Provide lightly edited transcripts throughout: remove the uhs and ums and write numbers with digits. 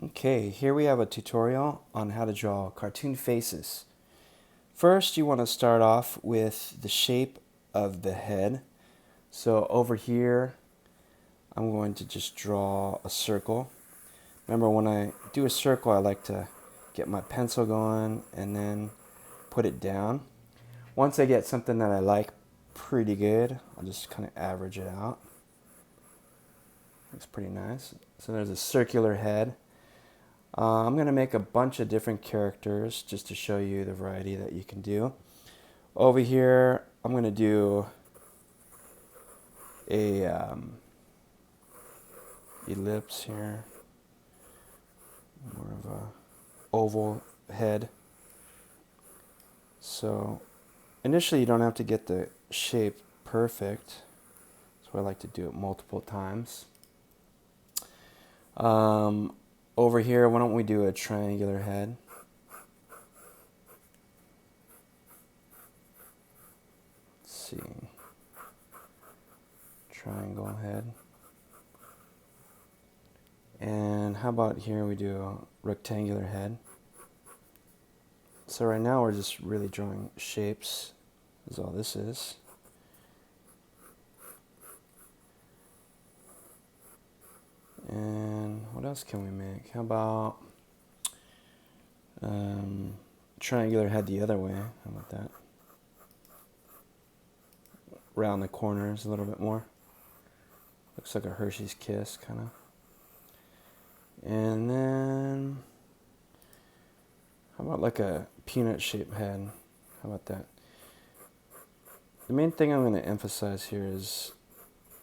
Okay, here we have a tutorial on how to draw cartoon faces. First, you want to start off with the shape of the head. So over here, I'm going to just draw a circle. Remember, when I do a circle, I like to get my pencil going and then put it down. Once I get something that I like pretty good, I'll just kind of average it out. Looks pretty nice. So there's a circular head. I'm going to make a bunch of different characters just to show you the variety that you can do. Over here, I'm going to do a ellipse here, more of a oval head. So initially you don't have to get the shape perfect, so I like to do it multiple times. Over here, why don't we do a triangular head? Let's see. Triangle head. And how about here we do a rectangular head? So right now we're just really drawing shapes, is all this is. And what else can we make? How about triangular head the other way? How about that? Round the corners a little bit more. Looks like a Hershey's Kiss, kind of. And then, how about like a peanut-shaped head? How about that? The main thing I'm going to emphasize here is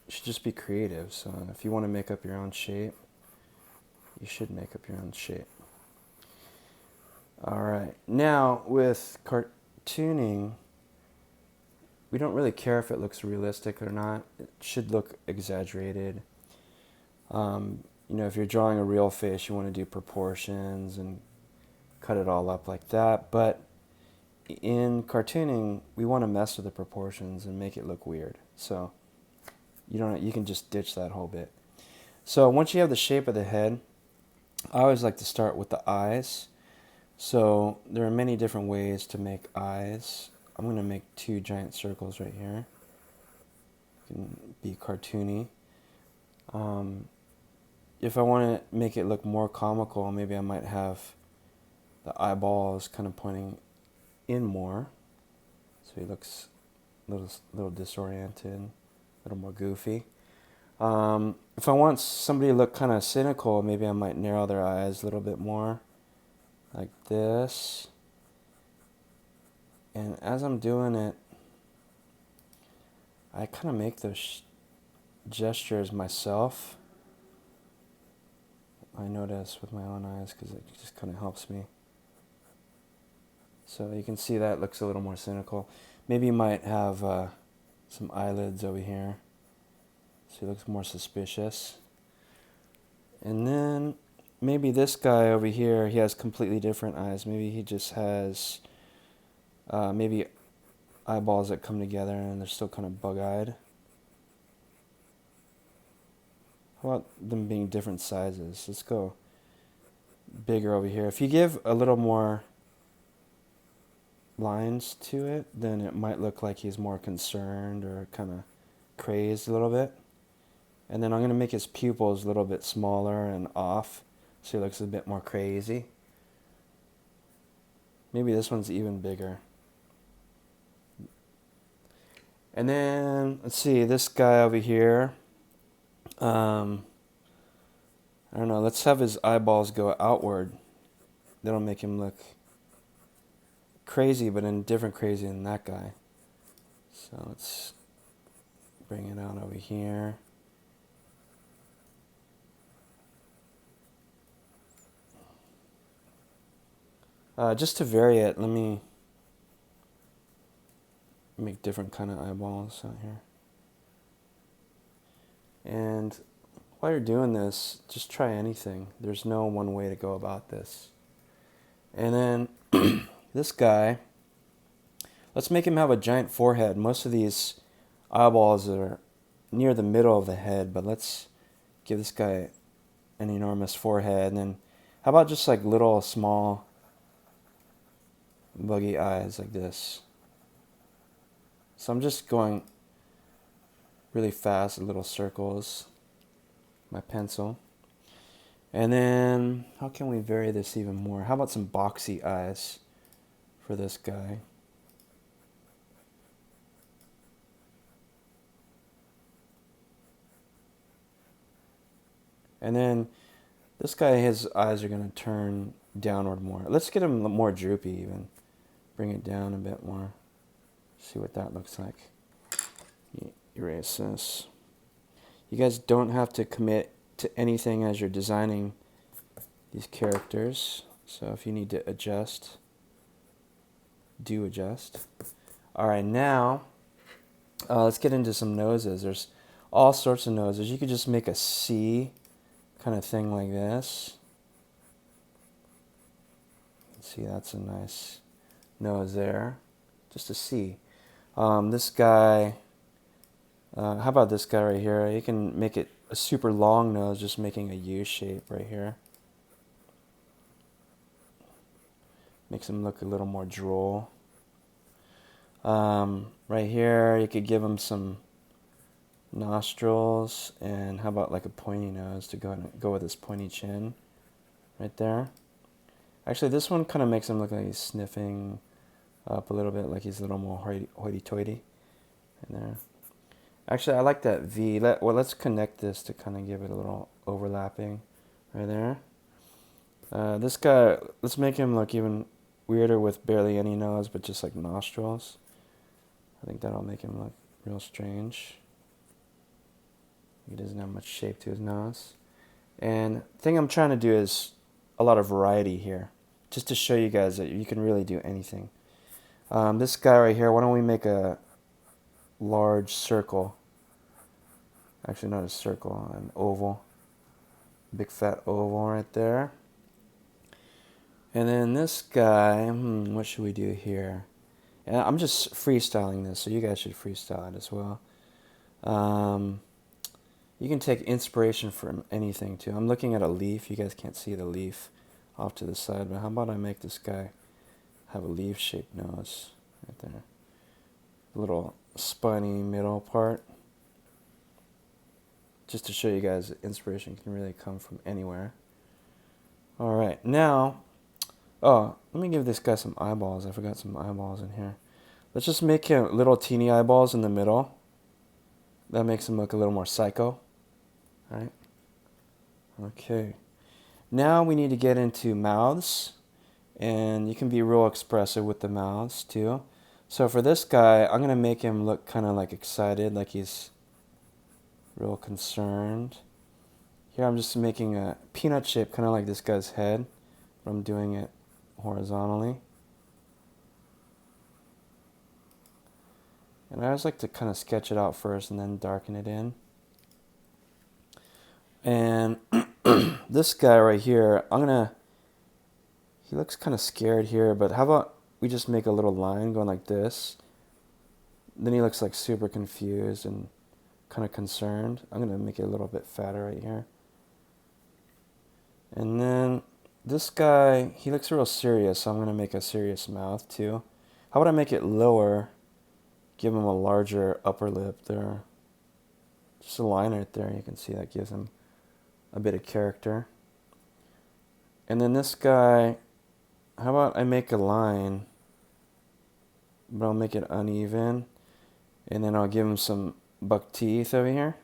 you should just be creative. So if you want to make up your own shape, you should make up your own shape. Alright, now with cartooning, we don't really care if it looks realistic or not. It should look exaggerated. If you're drawing a real face, you want to do proportions and cut it all up like that. But in cartooning, we want to mess with the proportions and make it look weird. So you can just ditch that whole bit. So once you have the shape of the head, I always like to start with the eyes. So there are many different ways to make eyes. I'm going to make two giant circles right here. It can be cartoony. If I want to make it look more comical, maybe I might have the eyeballs kind of pointing in more. So he looks a little disoriented, a little more goofy. If I want somebody to look kind of cynical, maybe I might narrow their eyes a little bit more, like this. And as I'm doing it, I kind of make those gestures myself. I notice with my own eyes because it just kind of helps me. So you can see that looks a little more cynical. Maybe you might have some eyelids over here, so he looks more suspicious. And then maybe this guy over here, he has completely different eyes. Maybe he just has maybe eyeballs that come together and they're still kind of bug-eyed. How about them being different sizes? Let's go bigger over here. If you give a little more lines to it, then it might look like he's more concerned or kind of crazed a little bit. And then I'm going to make his pupils a little bit smaller and off, so he looks a bit more crazy. Maybe this one's even bigger. And then, let's see, this guy over here, I don't know, let's have his eyeballs go outward. That'll make him look crazy, but in different crazy than that guy. So let's bring it out over here. Just to vary it, let me make different kind of eyeballs out here. And while you're doing this, just try anything. There's no one way to go about this. And then this guy, let's make him have a giant forehead. Most of these eyeballs are near the middle of the head, but let's give this guy an enormous forehead. And then How about just like little small buggy eyes like this? So I'm just going really fast, little circles, my pencil. And then, how can we vary this even more? How about some boxy eyes for this guy? And then this guy, his eyes are going to turn downward more. Let's get him more droopy even. Bring it down a bit more. See what that looks like. Erase this. You guys don't have to commit to anything as you're designing these characters. So if you need to adjust, do adjust. Alright, now let's get into some noses. There's all sorts of noses. You could just make a C kind of thing like this. See, that's a nice nose there. Just a C. This guy, how about this guy right here? You can make it a super long nose, just making a U shape right here. Makes him look a little more droll. Right here, you could give him some nostrils, and how about like a pointy nose to go with his pointy chin right there. Actually, this one kind of makes him look like he's sniffing up a little bit, like he's a little more hoity-toity in there. Actually, I like that V. Let's connect this to kind of give it a little overlapping right there. This guy, let's make him look even weirder with barely any nose, but just like nostrils. I think that'll make him look real strange. He doesn't have much shape to his nose. And the thing I'm trying to do is a lot of variety here, just to show you guys that you can really do anything. This guy right here, why don't we make a large circle? Actually, not a circle, an oval. Big fat oval right there. And then this guy, what should we do here? And I'm just freestyling this, so you guys should freestyle it as well. You can take inspiration from anything too. I'm looking at a leaf. You guys can't see the leaf off to the side, but how about I make this guy have a leaf-shaped nose right there. A little spiny middle part. Just to show you guys that inspiration can really come from anywhere. Alright, now, let me give this guy some eyeballs. I forgot some eyeballs in here. Let's just make him little teeny eyeballs in the middle. That makes him look a little more psycho. Alright. Okay. Now we need to get into mouths. And you can be real expressive with the mouths too. So for this guy, I'm going to make him look kind of like excited, like he's real concerned. Here I'm just making a peanut shape, kind of like this guy's head, but I'm doing it horizontally. And I always like to kind of sketch it out first and then darken it in. And this guy right here, he looks kind of scared here, but how about we just make a little line going like this. Then he looks like super confused and kind of concerned. I'm going to make it a little bit fatter right here. And then this guy, he looks real serious, so I'm going to make a serious mouth too. How about I make it lower, give him a larger upper lip there. Just a line right there, you can see that gives him a bit of character. And then this guy, how about I make a line, but I'll make it uneven, and then I'll give him some buck teeth over here.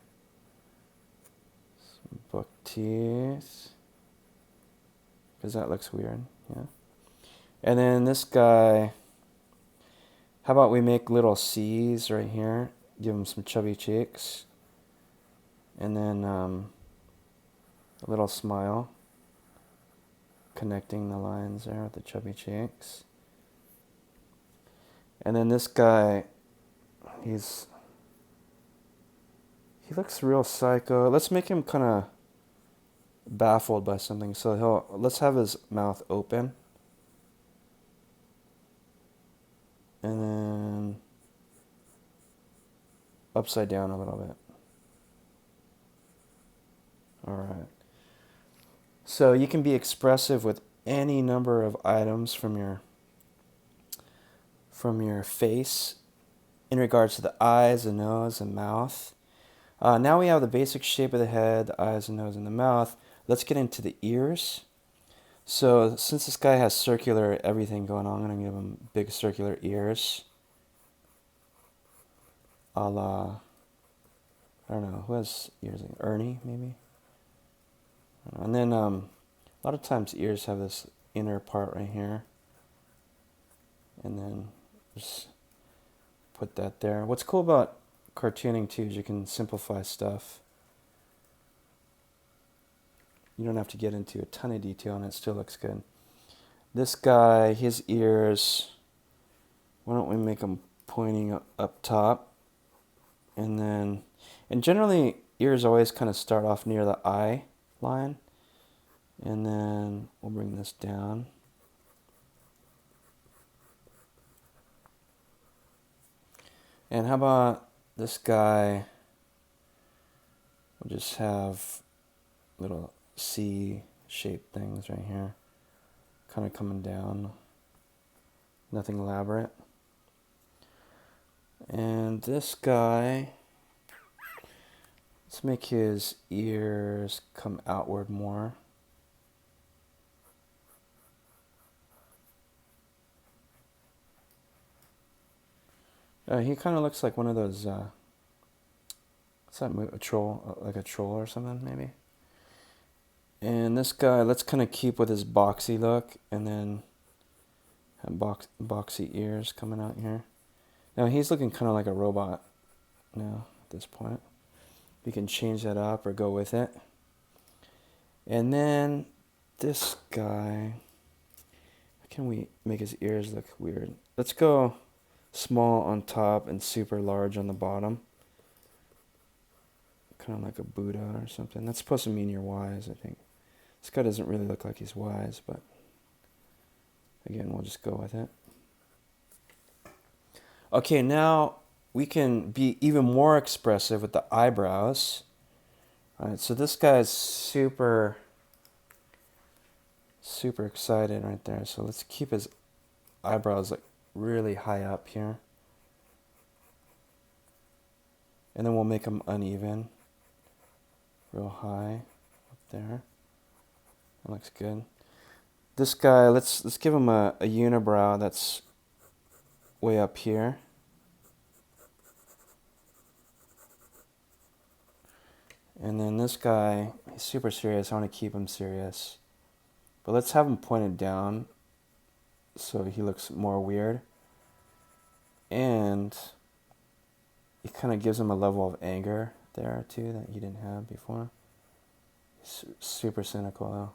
Some buck teeth, because that looks weird, yeah. And then this guy, how about we make little C's right here, give him some chubby cheeks, and then a little smile, connecting the lines there with the chubby cheeks. And then this guy, he looks real psycho. Let's make him kind of baffled by something. So let's have his mouth open. And then upside down a little bit. Alright. So you can be expressive with any number of items from your face in regards to the eyes, the nose, and mouth. Now we have the basic shape of the head, the eyes, the nose, and the mouth. Let's get into the ears. So since this guy has circular everything going on, I'm going to give him big circular ears. A la, I don't know, who has ears? Like Ernie, maybe? And then a lot of times ears have this inner part right here. And then just put that there. What's cool about cartooning too is you can simplify stuff. You don't have to get into a ton of detail and it still looks good. This guy, his ears, why don't we make them pointing up top? And generally ears always kind of start off near the eye line. And then we'll bring this down. And how about this guy? We'll just have little C-shaped things right here, kind of coming down. Nothing elaborate. And this guy, let's make his ears come outward more. He kind of looks like one of those, what's that movie? A troll, like a troll or something, maybe. And this guy, let's kind of keep with his boxy look, and then have boxy ears coming out here. Now he's looking kind of like a robot now at this point. We can change that up or go with it. And then this guy, how can we make his ears look weird? Let's go small on top and super large on the bottom. Kind of like a Buddha or something. That's supposed to mean you're wise, I think. This guy doesn't really look like he's wise, but again, we'll just go with it. Okay, now we can be even more expressive with the eyebrows. All right, so this guy's super excited right there. So let's keep his eyebrows like really high up here. And then we'll make them uneven. Real high up there. That looks good. This guy, let's give him a unibrow that's way up here. And then this guy, he's super serious. I want to keep him serious. But let's have him pointed down so he looks more weird. And it kind of gives him a level of anger there too that he didn't have before. He's super cynical though.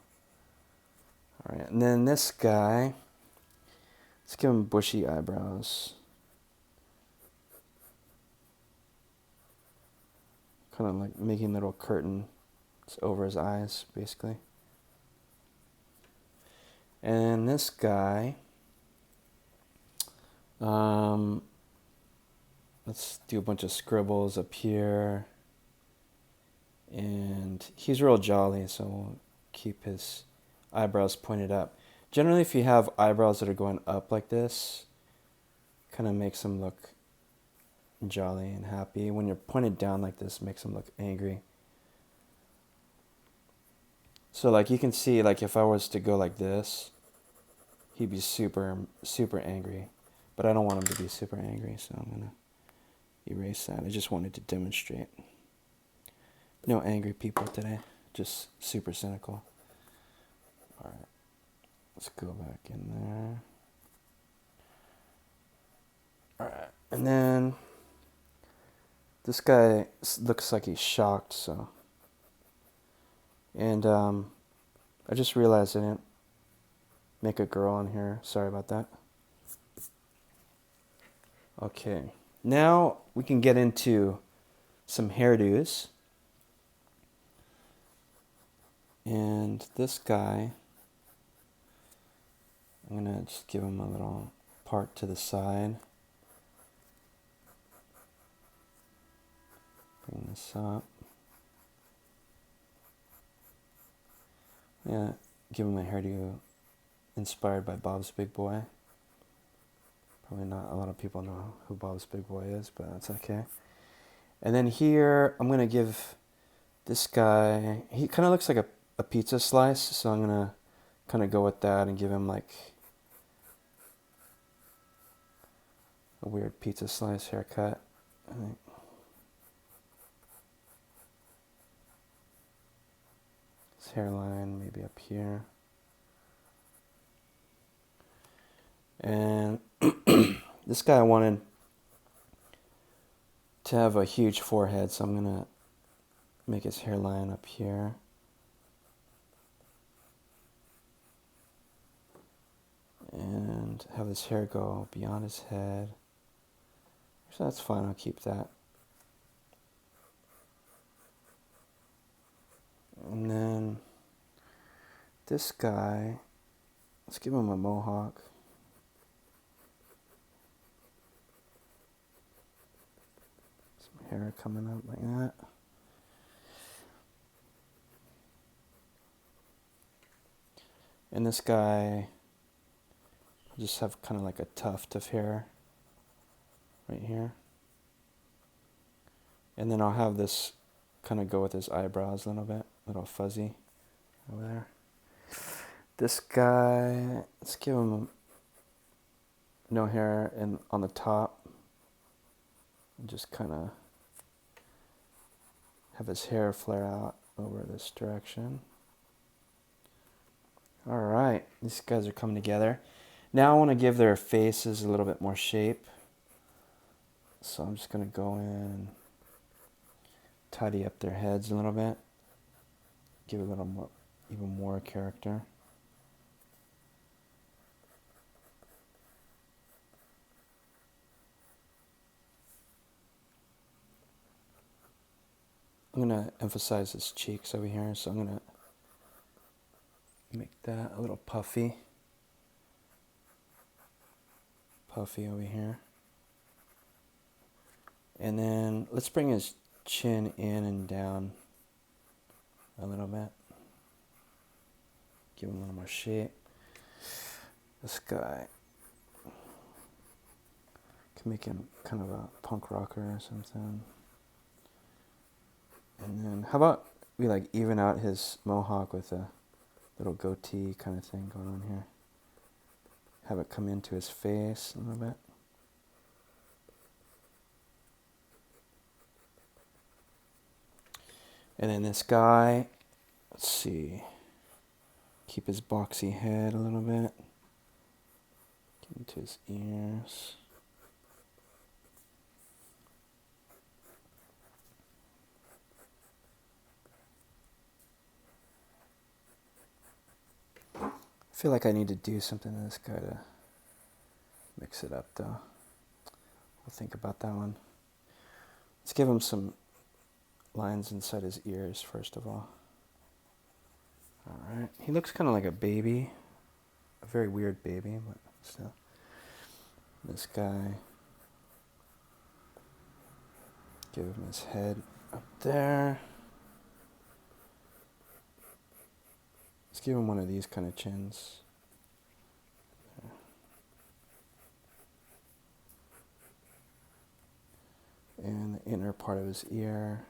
Alright, and then this guy, let's give him bushy eyebrows. Kind of like making little curtains over his eyes, basically. And this guy, let's do a bunch of scribbles up here. And he's real jolly, so we'll keep his eyebrows pointed up. Generally, if you have eyebrows that are going up like this, kind of makes them look jolly and happy. When you're pointed down like this, it makes them look angry. So like you can see, like if I was to go like this, he'd be super angry. But I don't want him to be super angry, so I'm going to erase that. I just wanted to demonstrate. No angry people today, just super cynical. Alright, let's go back in there. Alright, and then this guy looks like he's shocked, so. And I just realized I didn't make a girl on here. Sorry about that. Okay, now we can get into some hairdos. And this guy, I'm going to just give him a little part to the side. Bring this up. Yeah, give him a hairdo inspired by Bob's Big Boy. Probably not a lot of people know who Bob's Big Boy is, but that's okay. And then here, I'm going to give this guy, he kind of looks like a pizza slice, so I'm going to kind of go with that and give him like a weird pizza slice haircut. I think. His hairline maybe up here. And this guy wanted to have a huge forehead, so I'm going to make his hairline up here. And have his hair go beyond his head. So that's fine, I'll keep that. And then this guy, let's give him a mohawk. Some hair coming up like that. And this guy, just have kind of like a tuft of hair right here. And then I'll have this kind of go with his eyebrows a little bit, a little fuzzy over there. This guy, let's give him no hair and on the top. And just kind of have his hair flare out over this direction. All right, these guys are coming together. Now I want to give their faces a little bit more shape. So I'm just going to go in and tidy up their heads a little bit. Give it a little more, even more character. I'm going to emphasize his cheeks over here, so I'm going to make that a little puffy. Puffy over here. And then let's bring his chin in and down a little bit. Give him a little more shape. This guy, can make him kind of a punk rocker or something. And then how about we like even out his mohawk with a little goatee kind of thing going on here. Have it come into his face a little bit. And then this guy, let's see, keep his boxy head a little bit. Get into his ears. I feel like I need to do something to this guy to mix it up though. We'll think about that one. Let's give him some lines inside his ears first of all. Alright, he looks kind of like a baby. A very weird baby, but still. This guy. Give him his head up there. Let's give him one of these kind of chins. And the inner part of his ear.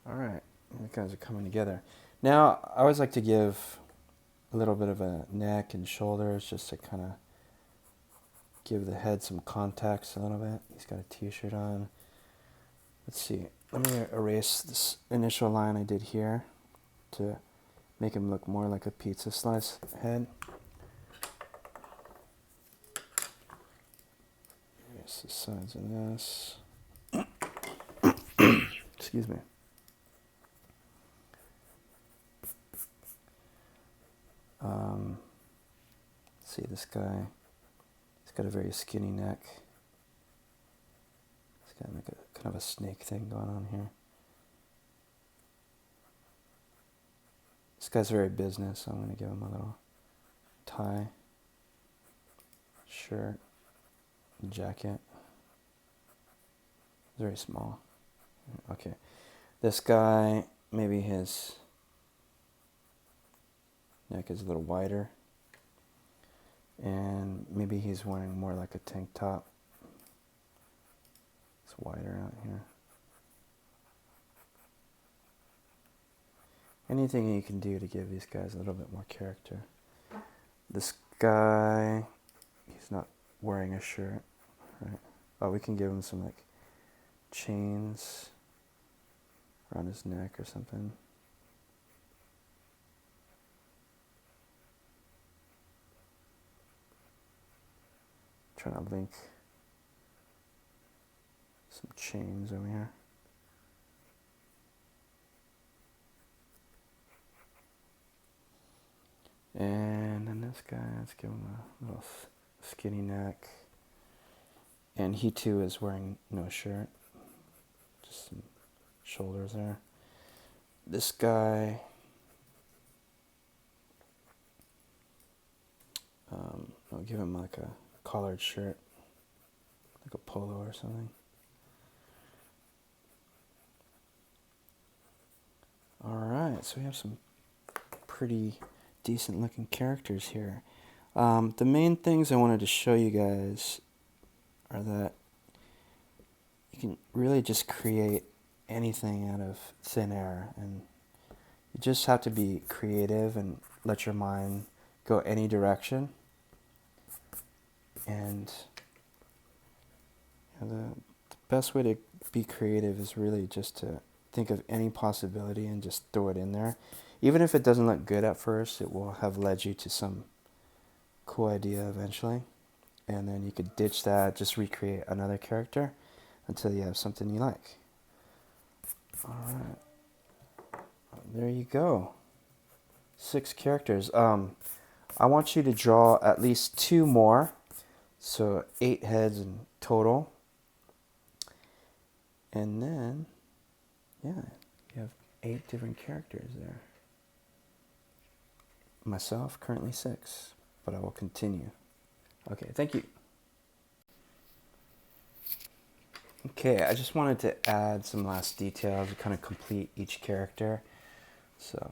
Alright, the guys are coming together. Now, I always like to give a little bit of a neck and shoulders just to kind of give the head some context a little bit. He's got a t-shirt on. Let's see, let me erase this initial line I did here to make him look more like a pizza slice head. Erase the sides of this. Excuse me. See this guy. He's got a very skinny neck. He's got like a kind of a snake thing going on here. This guy's very business, so I'm going to give him a little tie, shirt, jacket. Very small. Okay. This guy, maybe his Neck is a little wider. And maybe he's wearing more like a tank top. It's wider out here. Anything you can do to give these guys a little bit more character. This guy, he's not wearing a shirt, right? Oh, we can give him some like chains around his neck or something. Trying to link some chains over here. And then this guy, let's give him a little skinny neck. And he too is wearing no shirt, just some shoulders there. This guy, I'll give him like a collared shirt, like a polo or something. Alright, so we have some pretty decent looking characters here. The main things I wanted to show you guys are that you can really just create anything out of thin air, and you just have to be creative and let your mind go any direction. And the best way to be creative is really just to think of any possibility and just throw it in there. Even if it doesn't look good at first, it will have led you to some cool idea eventually. And then you could ditch that, just recreate another character until you have something you like. Alright. There you go. 6 characters. I want you to draw at least 2 more. So 8 heads in total. And then, yeah, you have 8 different characters there. Myself, currently 6, but I will continue. Okay, thank you. Okay, I just wanted to add some last details to kind of complete each character. So.